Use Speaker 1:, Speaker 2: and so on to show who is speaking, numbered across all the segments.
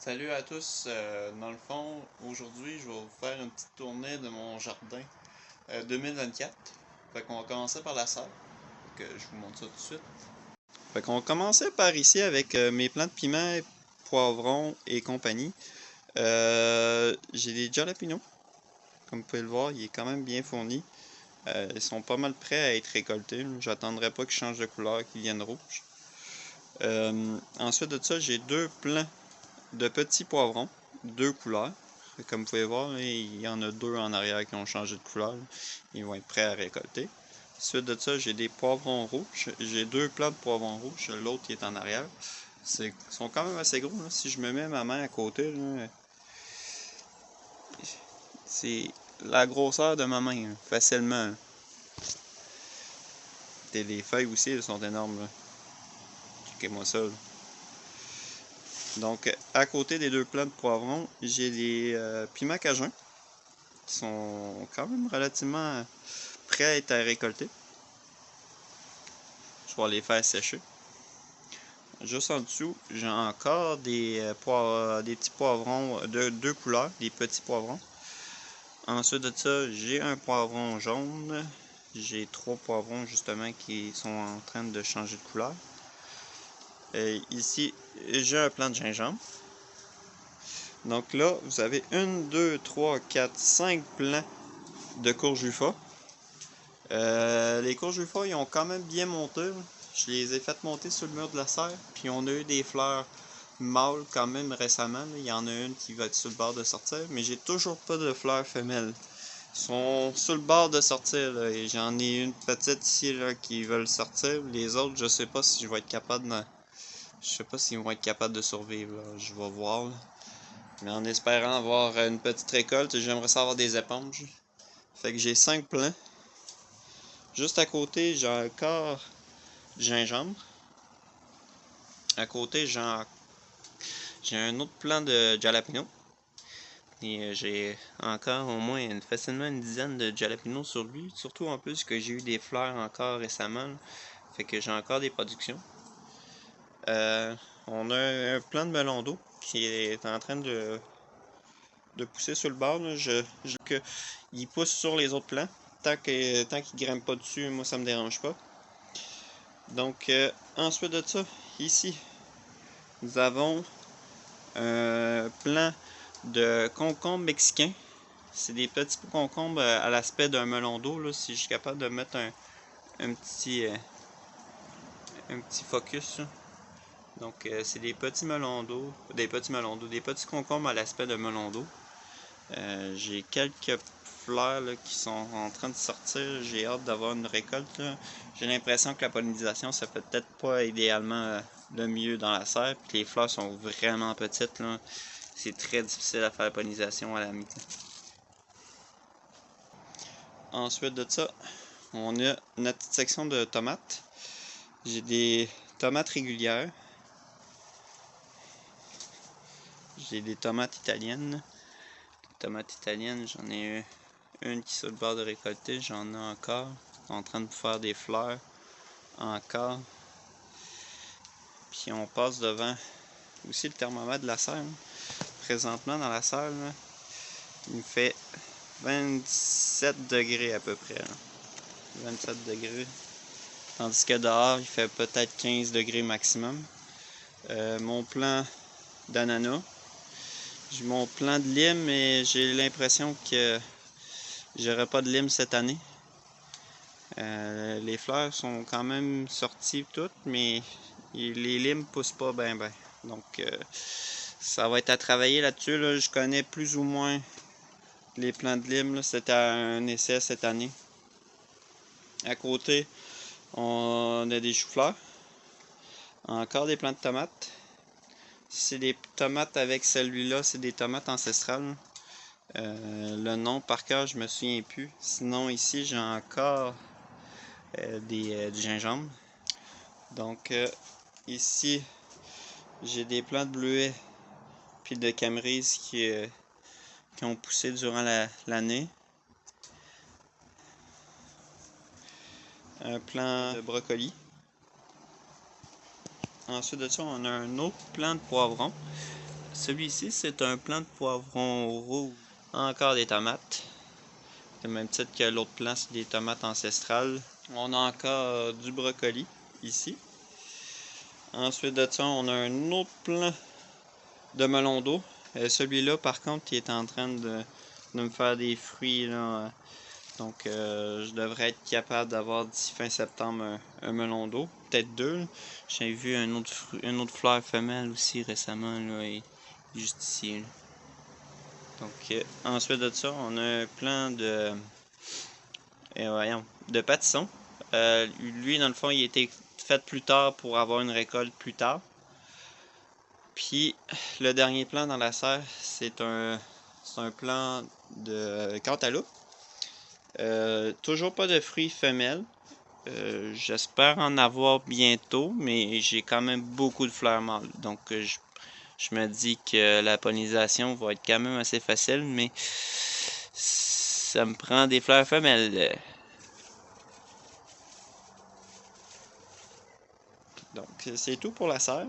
Speaker 1: Salut à tous, dans le fond, aujourd'hui je vais vous faire une petite tournée de mon jardin 2024. Fait qu'on va commencer par la serre, que je vous montre ça tout de suite. Fait qu'on va commencer par ici avec mes plants de piment, poivrons et compagnie. J'ai des jalapenos, comme vous pouvez le voir, il est quand même bien fourni. Ils sont pas mal prêts à être récoltés, j'attendrai pas qu'ils changent de couleur, qu'ils viennent rouges. Ensuite de ça, j'ai deux plants de petits poivrons, deux couleurs. Comme vous pouvez voir, là, il y en a deux en arrière qui ont changé de couleur. Ils vont être prêts à récolter. Ensuite de ça, j'ai des poivrons rouges. J'ai deux plants de poivrons rouges. L'autre qui est en arrière. Ils sont quand même assez gros. Là. Si je me mets ma main à côté, c'est la grosseur de ma main, là, facilement. Et les feuilles aussi, elles sont énormes. Checkez-moi ça. Là. Donc, à côté des deux plants de poivrons, j'ai les piments cajun qui sont quand même relativement prêts à être récoltés. Je vais les faire sécher. Juste en dessous, j'ai encore des petits poivrons de deux couleurs, des petits poivrons. Ensuite de ça, j'ai un poivron jaune. J'ai trois poivrons justement qui sont en train de changer de couleur. Et ici, j'ai un plant de gingembre. Donc là, vous avez 1, 2, 3, 4, 5 plants de courge-UFA. Les courge-UFA, ils ont quand même bien monté. Je les ai fait monter sur le mur de la serre. Puis on a eu des fleurs mâles quand même récemment. Il y en a une qui va être sur le bord de sortir. Mais j'ai toujours pas de fleurs femelles. Ils sont sur le bord de sortir. Là, et j'en ai une petite ici là, qui veulent sortir. Les autres, je sais pas si je vais être capable de... Je sais pas s'ils vont être capables de survivre. Là. Je vais voir. Là. Mais en espérant avoir une petite récolte, j'aimerais ça avoir des éponges. Fait que j'ai 5 plants. Juste à côté, j'ai encore du gingembre. À côté, j'ai un autre plant de jalapeno. Et j'ai encore au moins facilement une dizaine de jalapenos sur lui. Surtout en plus que j'ai eu des fleurs encore récemment. Là. Fait que j'ai encore des productions. On a un plant de melon d'eau qui est en train de pousser sur le bord. Là. Il pousse sur les autres plants. Tant qu'il grimpe pas dessus, moi ça me dérange pas. Donc ensuite de ça, ici, nous avons un plant de concombres mexicains. C'est des petits concombres à l'aspect d'un melon d'eau. Là, si je suis capable de mettre un petit focus. Là. Donc c'est des petits melons d'eau, des petits concombres à l'aspect de melon d'eau. J'ai quelques fleurs là, qui sont en train de sortir. J'ai hâte d'avoir une récolte. J'ai l'impression que la pollinisation ça fait peut-être pas idéalement le mieux dans la serre. Puis les fleurs sont vraiment petites. C'est très difficile à faire la pollinisation à la mi-temps. Ensuite de ça, on a notre petite section de tomates. J'ai des tomates régulières. J'ai des tomates italiennes. Tomates italiennes, j'en ai une qui est sur le bord de récolter, j'en ai encore. En train de faire des fleurs encore. Puis on passe devant aussi le thermomètre de la serre. Présentement dans la serre, là, il me fait 27 degrés à peu près. Là. 27 degrés. Tandis que dehors, il fait peut-être 15 degrés maximum. Mon plant d'ananas. J'ai mon plant de lime, mais j'ai l'impression que j'aurai pas de lime cette année. Les fleurs sont quand même sorties toutes, mais les limes poussent pas ben. Donc ça va être à travailler là-dessus. Là. Je connais plus ou moins les plants de lime. C'était un essai cette année. À côté, on a des choux-fleurs. Encore des plants de tomates. C'est des tomates avec celui-là, c'est des tomates ancestrales. Le nom par cœur, je me souviens plus. Sinon, ici, j'ai encore du gingembre. Donc, ici, j'ai des plants de bleuets puis de camerise qui ont poussé durant l'année. Un plant de brocoli. Ensuite de ça, on a un autre plant de poivron. Celui-ci, c'est un plant de poivron rouge. Encore des tomates. C'est le même titre que l'autre plant, c'est des tomates ancestrales. On a encore du brocoli ici. Ensuite de ça, on a un autre plant de melon d'eau. Celui-là, par contre, il est en train de me faire des fruits, là. Donc, je devrais être capable d'avoir d'ici fin septembre un melon d'eau. Peut-être deux. J'ai vu une autre fleur femelle aussi récemment, là, et juste ici, là. Donc, ensuite de ça, on a un plant de pâtisson. Lui, dans le fond, il a été fait plus tard pour avoir une récolte plus tard. Puis, le dernier plant dans la serre, c'est un plant de cantaloupe. Toujours pas de fruits femelles. J'espère en avoir bientôt, mais j'ai quand même beaucoup de fleurs mâles. Donc, je me dis que la pollinisation va être quand même assez facile, mais ça me prend des fleurs femelles. Donc, c'est tout pour la serre.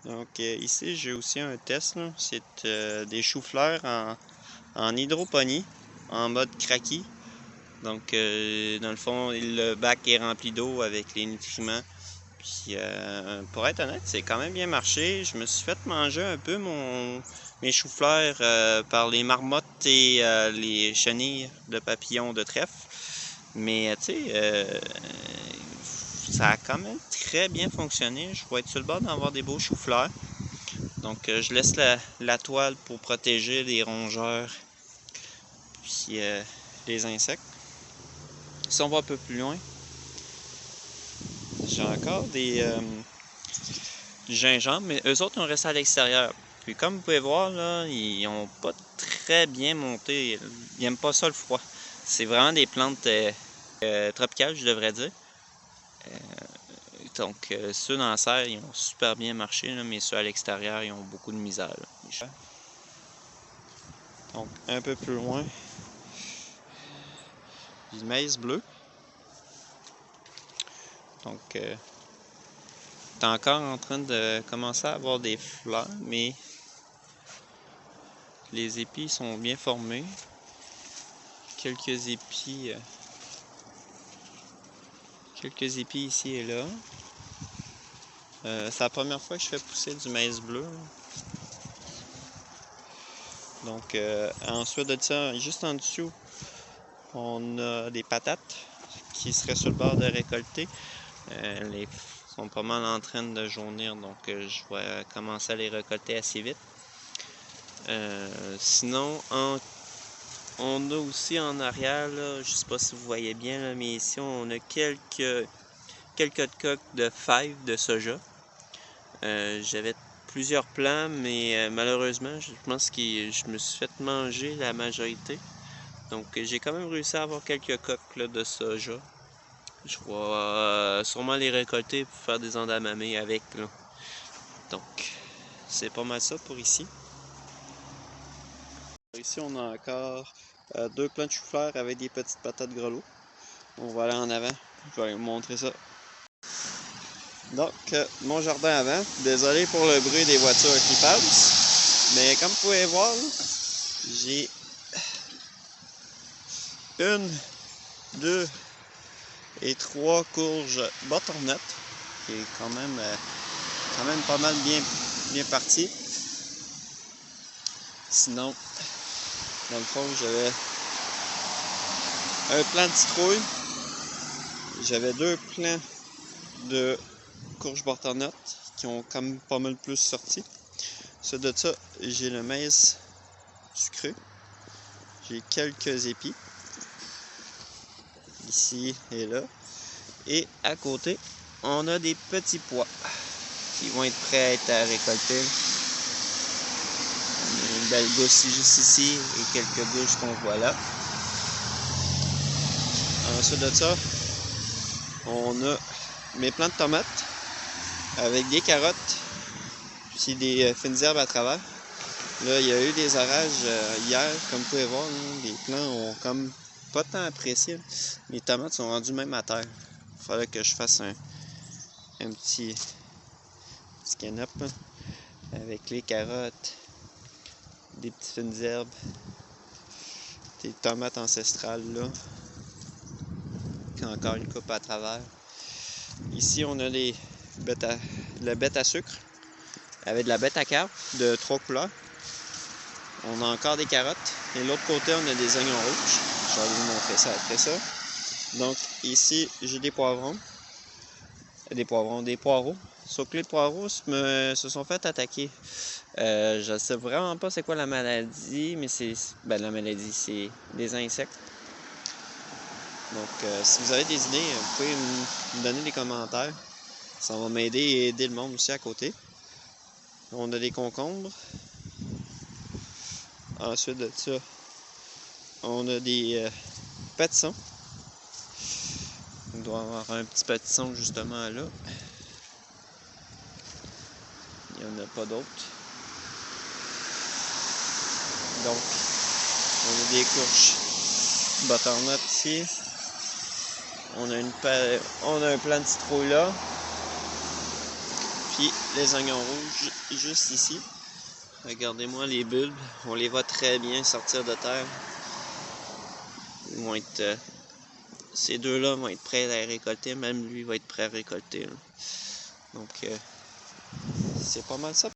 Speaker 1: Donc, ici, j'ai aussi un test. C'est des choux-fleurs en hydroponie, en mode craquis. Donc, dans le fond, le bac est rempli d'eau avec les nutriments. Puis, pour être honnête, c'est quand même bien marché. Je me suis fait manger un peu mes choux-fleurs par les marmottes et les chenilles de papillons de trèfle. Mais, tu sais, ça a quand même très bien fonctionné. Je vais être sur le bord d'avoir des beaux choux-fleurs. Donc, je laisse la toile pour protéger les rongeurs puis les insectes. Si on va un peu plus loin, j'ai encore du gingembre, mais eux autres ont resté à l'extérieur. Puis comme vous pouvez voir, là, ils n'ont pas très bien monté. Ils n'aiment pas ça le froid. C'est vraiment des plantes tropicales, je devrais dire. Donc ceux dans la serre, ils ont super bien marché, là, mais ceux à l'extérieur, ils ont beaucoup de misère, là. Donc un peu plus loin, du maïs bleu. Donc c'est encore en train de commencer à avoir des fleurs, mais les épis sont bien formés. Quelques épis ici et là. C'est la première fois que je fais pousser du maïs bleu. Donc, ensuite de ça, juste en dessous, on a des patates qui seraient sur le bord de récolter. Les sont pas mal en train de jaunir, donc je vais commencer à les récolter assez vite. Sinon, on a aussi en arrière, là, je sais pas si vous voyez bien, là, mais ici on a quelques coques de fèves de soja. J'avais plusieurs plants, mais malheureusement, je pense que je me suis fait manger la majorité. Donc j'ai quand même réussi à avoir quelques coques là, de soja. Je vais sûrement les récolter pour faire des endamamés avec, là. Donc c'est pas mal ça pour ici. Ici on a encore deux plants de chou-fleur avec des petites patates grelots. On va aller en avant, je vais vous montrer ça. Donc, mon jardin avant, désolé pour le bruit des voitures qui passent, mais comme vous pouvez voir, j'ai 1, 2 et 3 courges butternut, qui est quand même pas mal bien parti. Sinon, dans le fond, j'avais un plant de citrouille, j'avais 2 plants de courges butternut qui ont quand même pas mal plus sorti. Ensuite de ça, j'ai le maïs sucré. J'ai quelques épis. Ici et là. Et à côté, on a des petits pois qui vont être prêts à être récolter. On a une belle gousse juste ici et quelques gousses qu'on voit là. Ensuite de ça, on a mes plants de tomates avec des carottes puis des fines herbes à travers. Là, il y a eu des orages hier, comme vous pouvez voir, là, les plants ont comme pas tant apprécié. Les tomates sont rendues même à terre. Il faudrait que je fasse un petit petit canop avec les carottes, des petites fines herbes, des tomates ancestrales là, qui ont encore une coupe à travers. Ici, on a de la bête à sucre avec de la bête à carbe de 3 couleurs. On a encore des carottes. Et de l'autre côté, on a des oignons rouges. Je vais vous montrer ça après ça. Donc ici, j'ai des poivrons. Des poireaux. Sauf que les poireaux se sont fait attaquer. Je ne sais vraiment pas c'est quoi la maladie, mais la maladie, c'est des insectes. Donc, si vous avez des idées, vous pouvez me donner des commentaires. Ça va m'aider et aider le monde aussi à côté. On a des concombres. Ensuite de ça, on a des pâtissons. Il doit y avoir un petit pâtisson justement là. Il n'y en a pas d'autres. Donc, on a des courges butternut ici. On a un plant de citrouille là. Puis les oignons rouges juste ici. Regardez-moi les bulbes. On les voit très bien sortir de terre. Ils vont être, ces deux-là vont être prêts à récolter. Même lui va être prêt à récolter. Là. Donc, c'est pas mal ça.